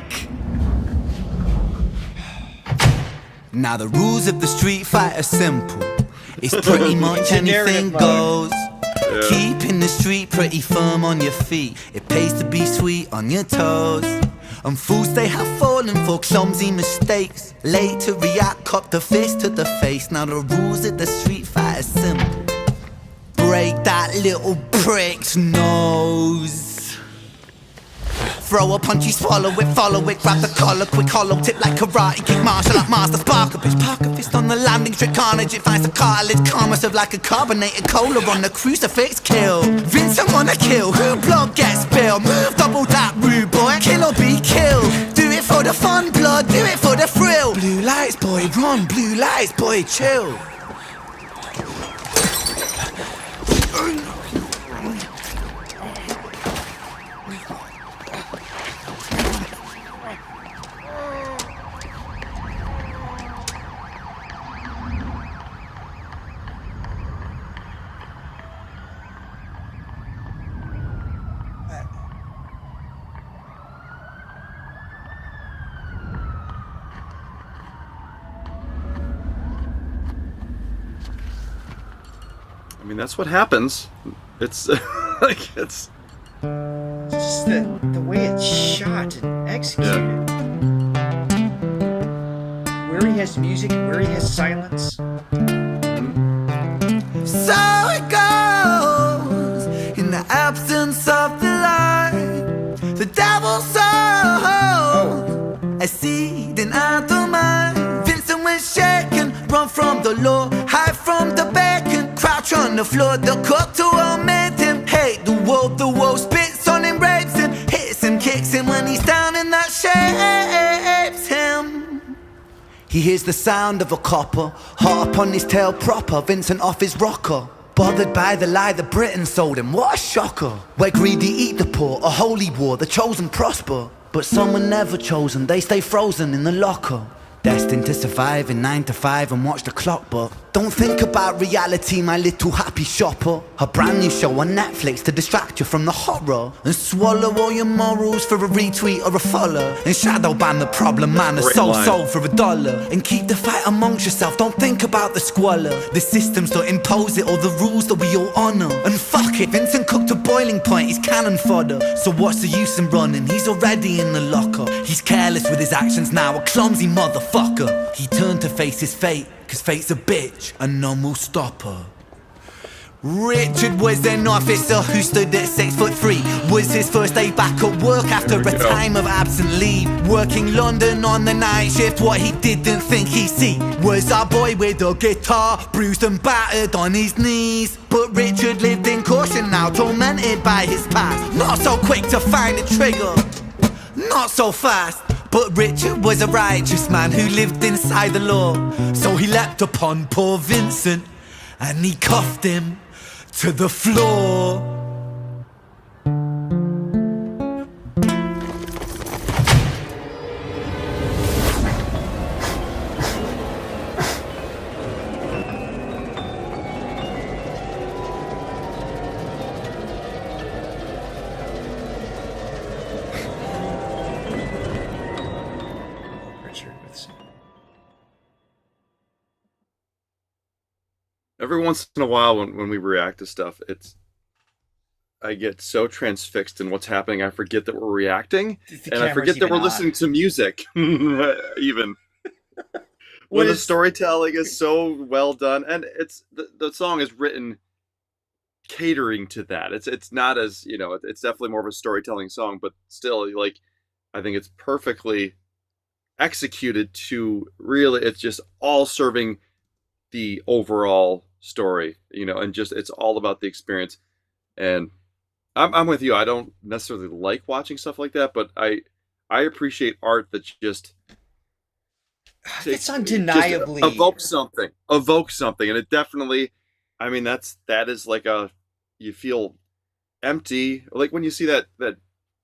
Now the rules of the street fight are simple. It's pretty much anything goes. Keeping the street pretty firm on your feet. It pays to be sweet on your toes. And fools they have fallen for clumsy mistakes. Late to react, cop the fist to the face. Now the rules of the street fight are simple. Break that little prick's nose. Throw a punch, you swallow it, follow it, grab the collar, quick hollow tip like karate, kick martial art master, spark a bitch, park a fist on the landing, trick carnage, it finds the cartilage, karma serve like a carbonated cola on the crucifix, kill. Vincent wanna kill, who blood gets spilled, move double that rude boy, kill or be killed. Do it for the fun, blood, do it for the thrill. Blue lights, boy, run, blue lights, boy, chill.
I mean, that's what happens. It's like it's
just the way it's shot and executed. Where he has music and where he has silence.
So it goes in the absence of the light. The devil sowed a seed in our mind. Vincent was shaken, run from the law, hide from the bacon, crouch on the floor. The cook to omit him, hate the wolf spits on him, rapes him, hits him, kicks him when he's down, and that shapes him. He hears the sound of a copper, hot upon his tail proper, Vincent off his rocker. Bothered by the lie that Britain sold him, what a shocker. Where greedy eat the poor, a holy war, the chosen prosper. But some were never chosen, they stay frozen in the locker. Destined to survive in 9 to 5 and watch the clock, but don't think about reality, my little happy shopper. A brand new show on Netflix to distract you from the horror, and swallow all your morals for a retweet or a follow, and shadow ban the problem man, a sold for $1. And keep the fight amongst yourself, don't think about the squalor. The systems don't impose it, or the rules that we all honour. And fuck it, Vincent cooked to boiling point, he's cannon fodder. So what's the use in running, he's already in the locker. He's careless with his actions now, a clumsy motherfucker. He turned to face his fate, cause fate's a bitch and none will stop her. Richard was an officer who stood at 6'3". Was his first day back at work after a time of absent leave. Working London on the night shift, what he didn't think he'd see was a boy with a guitar, bruised and battered on his knees. But Richard lived in caution now, tormented by his past. Not so quick to find a trigger, not so fast. But Richard was a righteous man who lived inside the law. So he leapt upon poor Vincent and he cuffed him
to the floor.
Every once in a while when we react to stuff, I get so transfixed in what's happening, I forget that we're reacting, and I forget that we're listening to music, even. When the storytelling is so well done, and the song is written catering to that. It's not as, it's definitely more of a storytelling song, but still, like, I think it's perfectly executed to really, it's just all serving the overall story, and just it's all about the experience. And I'm with you. I don't necessarily like watching stuff like that, but I appreciate art that just
it's undeniably
just evoke something, and it definitely. I mean, that is like you feel empty, like when you see that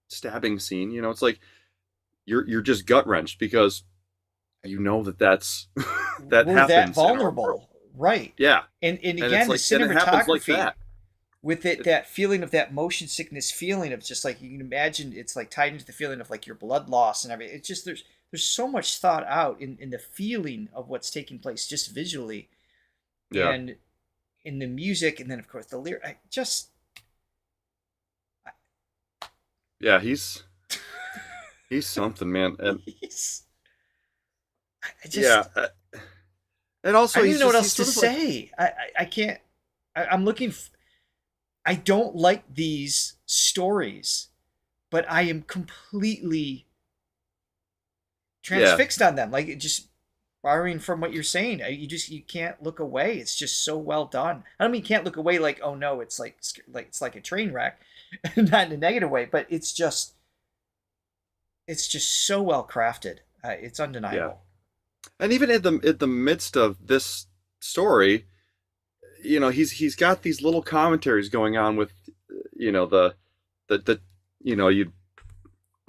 stabbing scene. It's like you're just gut wrenched because that's that
we're
happens.
That vulnerable, right?
Yeah,
and again, the cinematography
like that.
With that feeling of that motion sickness feeling of just like you can imagine, it's like tied into the feeling of like your blood loss and everything. It's just there's so much thought out in the feeling of what's taking place just visually, and in the music, and then of course the lyric.
Yeah, he's something, man. And and also
I don't even know what else to say. I can't. I'm looking. I don't like these stories, but I am completely transfixed on them. Like, just borrowing from what you're saying, you can't look away. It's just so well done. I don't mean can't look away like, oh no, it's like a train wreck, not in a negative way, but it's just so well crafted. It's undeniable.
Yeah. And even in the midst of this story, he's got these little commentaries going on with, the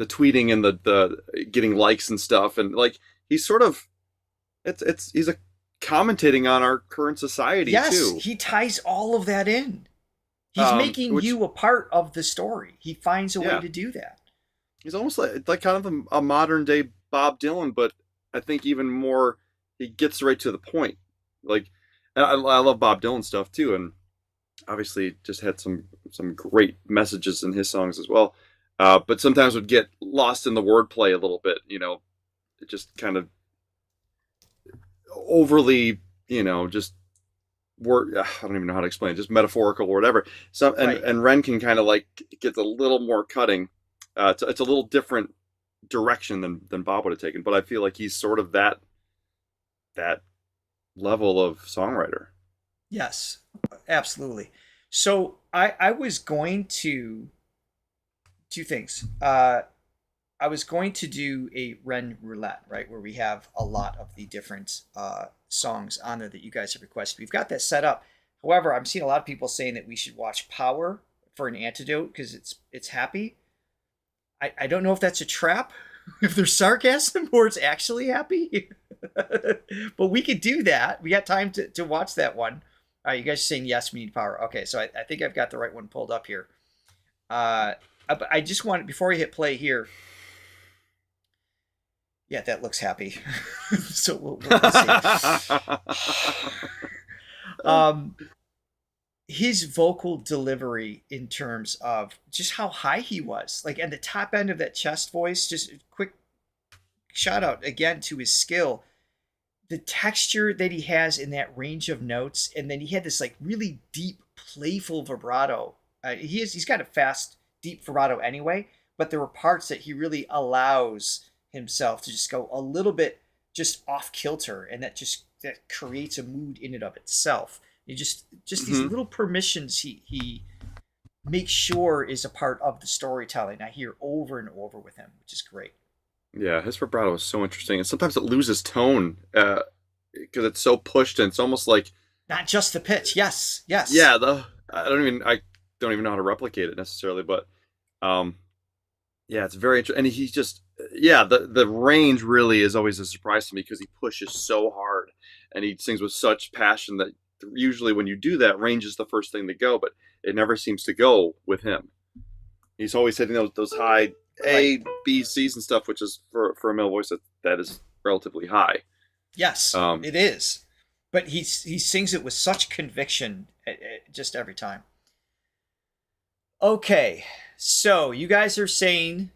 tweeting and the getting likes and stuff, and like he's sort of, he's commentating on our current society too.
Yes, he ties all of that in. He's making you a part of the story. He finds a way to do that.
He's almost like kind of a modern day Bob Dylan, but I think even more, he gets right to the point. Like, and I love Bob Dylan stuff too, and obviously just had some great messages in his songs as well. But sometimes would get lost in the wordplay a little bit. It just kind of overly, just word. I don't even know how to explain it, just metaphorical or whatever. And Ren can kind of like get a little more cutting. It's a little different direction than Bob would have taken, but I feel like he's sort of that level of songwriter.
Yes, absolutely. So I was going to two things. I was going to do a Ren roulette, right, where we have a lot of the different songs on there that you guys have requested. We've got that set up. However, I'm seeing a lot of people saying that we should watch Power for an antidote because it's happy. I don't know if that's a trap, if there's sarcasm or it's actually happy. But we could do that. We got time to watch that one. You guys are saying yes, we need Power. Okay, so I think I've got the right one pulled up here. I just wanted, before we hit play here. Yeah, that looks happy. So we'll see. His vocal delivery in terms of just how high he was, like at the top end of that chest voice, just a quick shout out again to his skill, the texture that he has in that range of notes. And then he had this like really deep, playful vibrato. He's got a fast, deep vibrato anyway, but there were parts that he really allows himself to just go a little bit just off kilter. And that creates a mood in and of itself. You just these little permissions he makes sure is a part of the storytelling I hear over and over with him, which is great.
Yeah, his vibrato is so interesting, and sometimes it loses tone because it's so pushed, and it's almost like
not just the pitch. Yes.
Yeah, I don't even know how to replicate it necessarily, but yeah, it's very interesting. And he's just, yeah, the range really is always a surprise to me because he pushes so hard and he sings with such passion that usually when you do that, range is the first thing to go, but it never seems to go with him. He's always hitting those high A, B, C's and stuff, which is for a male voice that is relatively high.
Yes, it is. But he sings it with such conviction just every time. Okay, so you guys are saying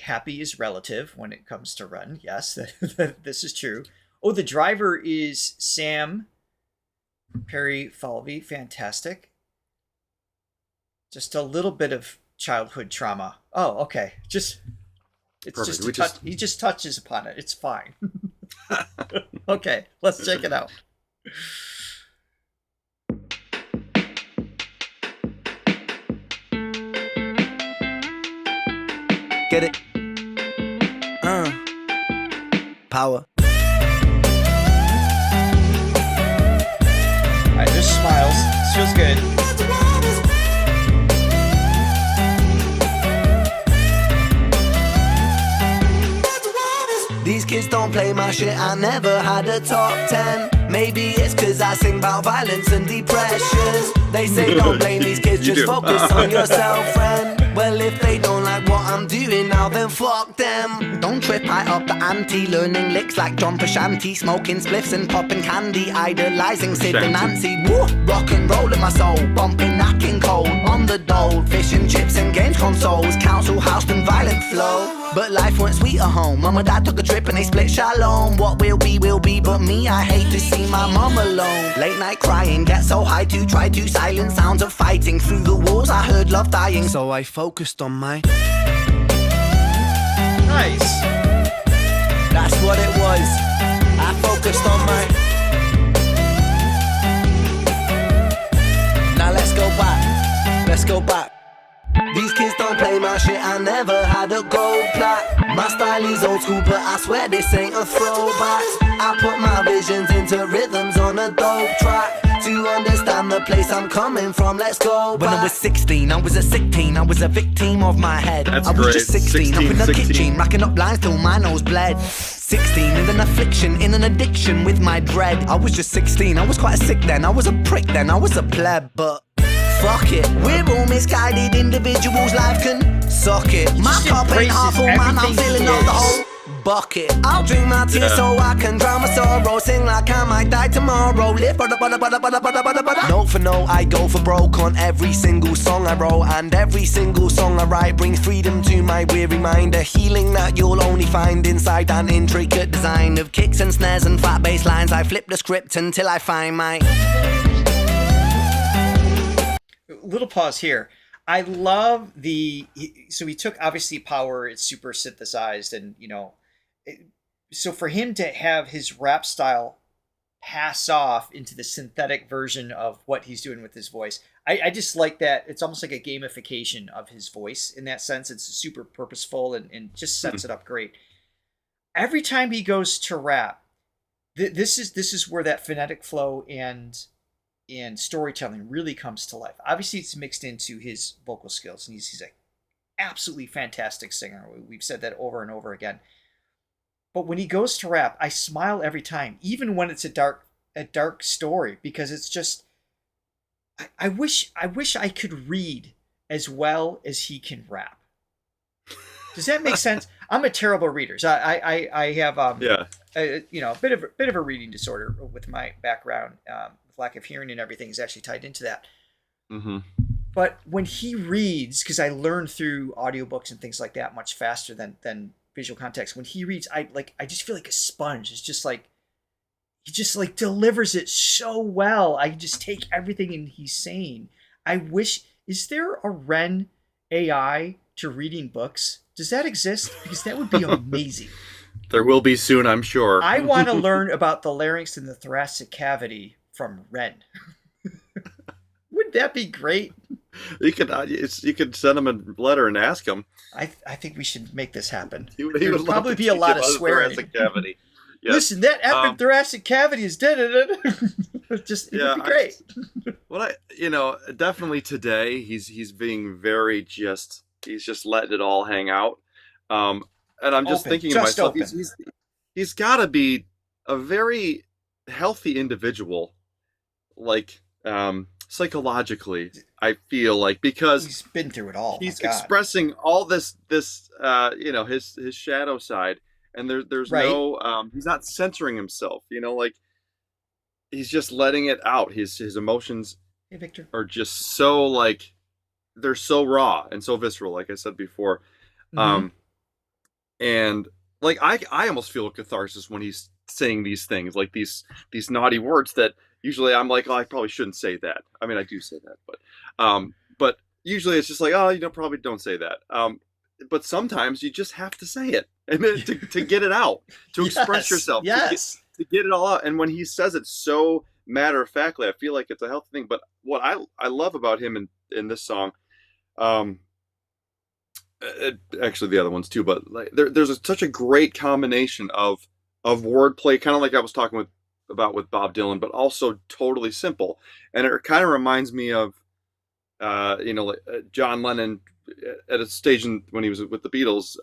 happy is relative when it comes to Run. Yes, this is true. Oh, the driver is Sam Perry Falvey. Fantastic. Just a little bit of childhood trauma. Oh, okay. He just touches upon it. It's fine. Okay, let's check it out.
Get it? Power.
Alright, there's smiles. This feels good.
These kids don't play my shit, I never had a top 10. Maybe it's cause I sing about violence and depression. They say don't blame these kids, just focus on yourself, friend. Well, if they don't like what I'm doing now, then fuck them. Don't trip, I up the ante, learning licks like John Pashanti, smoking spliffs and popping candy, idolizing Sid and Nancy. Woo! Rock and roll in my soul, bumping, knocking cold on the dole, fish and chips and games consoles, council house and violent flow. But life weren't sweet at home. Mum and dad took a trip and they split shalom. What will be, but me, I hate to see my mum alone. Late night crying, get so high to try to silence sounds of fighting. Through the walls I heard love dying, so I focused on my...
Nice.
That's what it was. I focused on my... Now let's go back. Let's go back. These kids don't play my shit, I never had a gold plaque. My style is old school, but I swear this ain't a throwback. I put my visions into rhythms on a dope track. To understand the place I'm coming from, let's go back. When I was 16, I was a sick teen, I was a victim of my head.
That's
I was
great.
just 16, up in the kitchen, racking up lines till my nose bled. 16, in an affliction, in an addiction with my dread. I was just 16, I was quite sick then, I was a prick then, I was a pleb, but... fuck it, we're all misguided individuals, life can suck it. My cup ain't half full, man, I'm filling up the whole bucket. I'll drink my tears so I can drown my sorrow. Sing like I might die tomorrow. Live note for note, I go for broke on every single song I wrote. And every single song I write brings freedom to my weary mind. A healing that you'll only find inside an intricate design of kicks and snares and fat bass lines. I flip the script until I find my...
Little pause here. I love so he took obviously Power, it's super synthesized, and so for him to have his rap style pass off into the synthetic version of what he's doing with his voice, I just like that. It's almost like a gamification of his voice in that sense. It's super purposeful and just sets it up great. Every time he goes to rap, this is where that phonetic flow and storytelling really comes to life. Obviously, it's mixed into his vocal skills, and he's an absolutely fantastic singer. We've said that over and over again. But when he goes to rap, I smile every time, even when it's a dark story, because it's just I wish I could read as well as he can rap. Does that make sense? I'm a terrible reader. So I have a bit of a reading disorder with my background. Lack of hearing and everything is actually tied into that.
Mm-hmm.
But when he reads, because I learn through audiobooks and things like that much faster than visual context. When he reads, I just feel like a sponge. It's just like he just like delivers it so well. I just take everything in he's saying. I wish, is there a REN AI to reading books? Does that exist? Because that would be amazing.
There will be soon, I'm sure.
I want to learn about the larynx and the thoracic cavity from REN. Wouldn't that be great?
You could send him a letter and ask him.
I think we should make this happen.
He
There would
would
probably be a lot of swearing.
thoracic cavity. Yes.
Listen, that effing thoracic cavity is dead. Just
Yeah,
it'd be great.
Definitely today he's being very he's just letting it all hang out. And I'm just
Open,
thinking to
just
myself,
open.
he's got to be a very healthy individual, like psychologically. I feel like, because
He's been through it all.
he's
my God.
expressing all this his shadow side, and there's
Right.
no he's not censoring himself. Like he's just letting it out. His emotions
Hey, Victor.
are just so like they're so raw and so visceral, like I said before.
Mhm.
And like I almost feel a catharsis when he's saying these things, like these naughty words that usually I'm like, oh, I probably shouldn't say that. I mean, I do say that, but usually it's just like, oh, probably don't say that. But sometimes you just have to say it, and then to get it out, to express
Yes,
yourself,
yes.
to get it all out. And when he says it so matter of factly, I feel like it's a healthy thing. But what I love about him in this song, actually the other ones too, but like there's such a great combination of wordplay, kind of like I was talking about with Bob Dylan, but also totally simple. And it kind of reminds me of John Lennon at a stage when he was with the Beatles,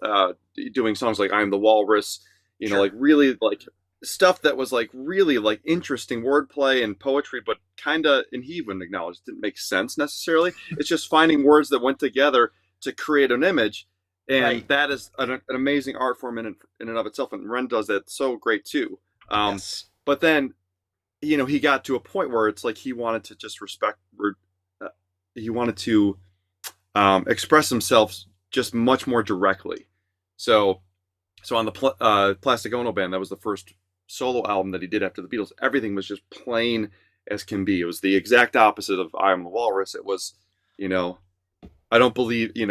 doing songs like "I'm the Walrus,"
Sure.
like really like stuff that was like really like interesting wordplay and poetry, but kind of, and he wouldn't acknowledge it didn't make sense necessarily. It's just finding words that went together to create an image, and
Right.
that is an amazing art form in and of itself. And Ren does that so great too.
Yes.
But then, he got to a point where it's like he wanted to just he wanted to express himself just much more directly. So on the Plastic Ono Band, that was the first solo album that he did after the Beatles. Everything was just plain as can be. It was the exact opposite of "I Am the Walrus." It was, I don't believe in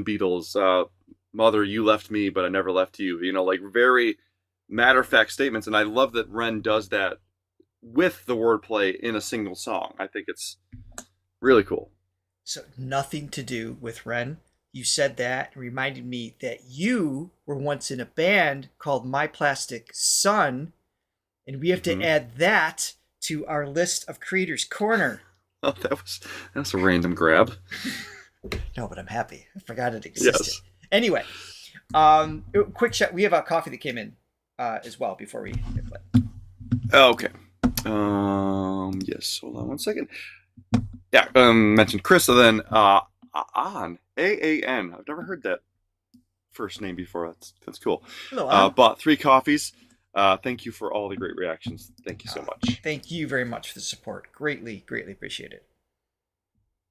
Beatles. Mother, you left me, but I never left you. Like very matter of fact statements. And I love that Ren does that with the wordplay in a single song. I think it's really cool.
So nothing to do with Ren. You said that and reminded me that you were once in a band called My Plastic Son, and we have to add that to our list of Creators Corner.
Oh, that's a random grab.
No, but I'm happy. I forgot it existed.
Yes.
Anyway, quick shot. We have a coffee that came in as well before we hit play.
Okay. Yes. Hold on one second. Yeah. Mentioned Chris. And then Aan. AAN. I've never heard that first name before. That's cool.
Hello, Aan.
Bought 3 coffees. Thank you for all the great reactions. Thank you so much.
Thank you very much for the support. Greatly, greatly appreciate it.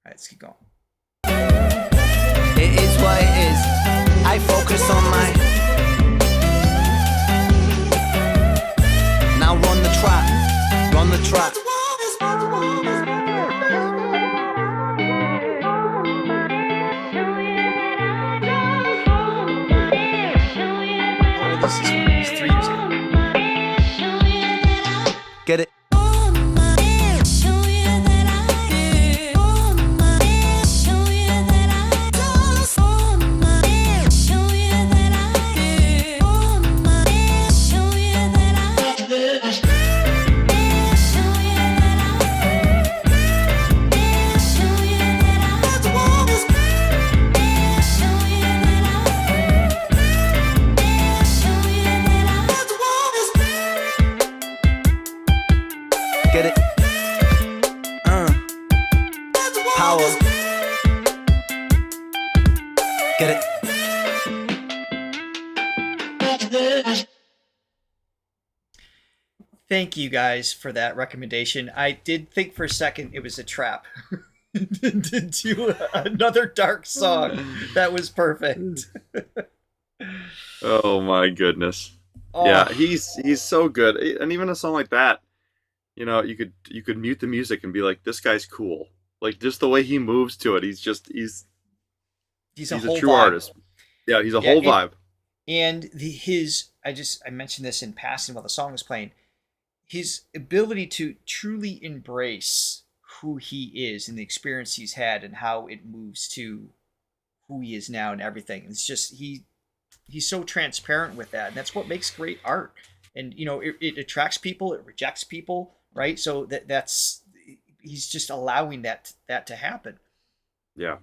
All right, let's keep going.
It is what it is. I focus on my. Now run the track. Run the track.
This is 3 years ago.
Get it. Get it? Power. Get it?
Thank you guys for that recommendation. I did think for a second it was a trap to do another dark song. That was perfect.
Oh my goodness.
Oh.
Yeah, he's so good. And even a song like that, you could mute the music and be like, this guy's cool. Like just the way he moves to it. He's
a whole
true
vibe.
artist. Yeah, he's a whole vibe.
And I mentioned this in passing while the song was playing. His ability to truly embrace who he is and the experience he's had and how it moves to who he is now and everything. It's just he's so transparent with that, and that's what makes great art. And it attracts people, it rejects people, right? So that's he's just allowing that to happen.
Yeah.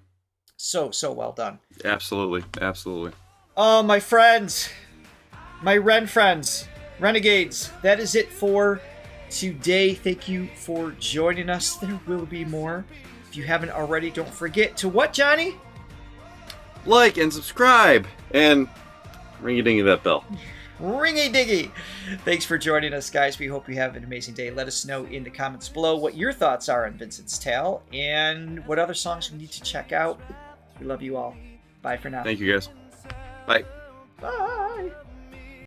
So well done.
Absolutely. Absolutely.
Oh, my friends, my Ren friends, Renegades, that is it for today. Thank you for joining us. There will be more. If you haven't already, don't forget to what, Johnny?
Like and subscribe and ring-a-dingy that bell.
Ringy-dingy. Thanks for joining us, guys. We hope you have an amazing day. Let us know in the comments below what your thoughts are on Vincent's Tale and what other songs we need to check out. We love you all. Bye for now.
Thank you, guys. Bye.
Bye.